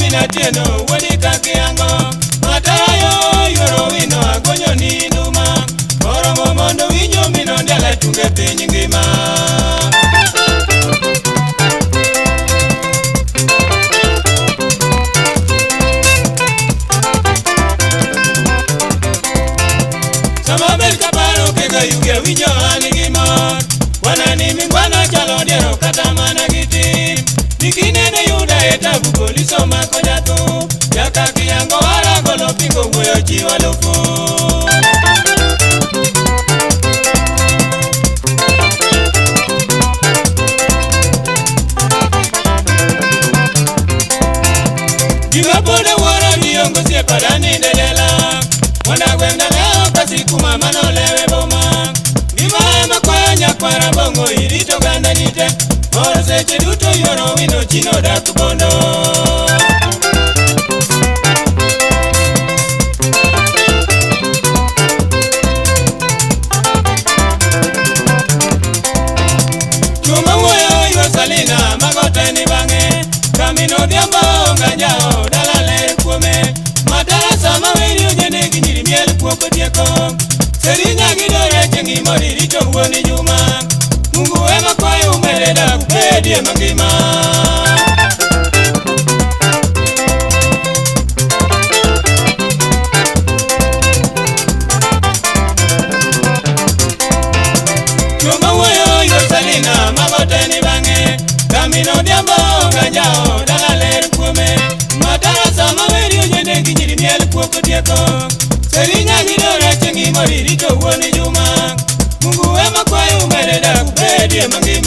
mina tieno wodi kakiango Matarayo yoro wino agonyo ni numa Oromo mondo winyo mino ndele tunge piny ngima Sama bel kabaro kega yuge winyo anigimor Wanani mingwana chalo diero kata mana giti Nikinene yuda etabu poliso makonyatu Yaka kiyango waragolo pingo mwoyo chiwa lufu Diwa pole wara diongo siye padani delela Wanda gwenda leo kasi kuma manolewe boma Diwa ema kwa nyakwara bongo irito ganda nite Moro seche duto yoro wino chino dakubondo Chuma uoyo iwa salina magote ni bange Kamino diambo ngajao dalale kuome Matara sama wiri ujene ginyiri miel kuoko dieko Serinya gidore chengi mori rito uoni nyuma Mungu ema kwa umeleda kupedie mangima Chuma uoyo yosalina magote ni bange Kamino diambo ngajao dalale kuome Matara sama wiri ujene ginyiri miel kuoko dieko Serinya gidore chengi mori rito uoni nyuma Mungu ema kwa umeleda kupedie mangima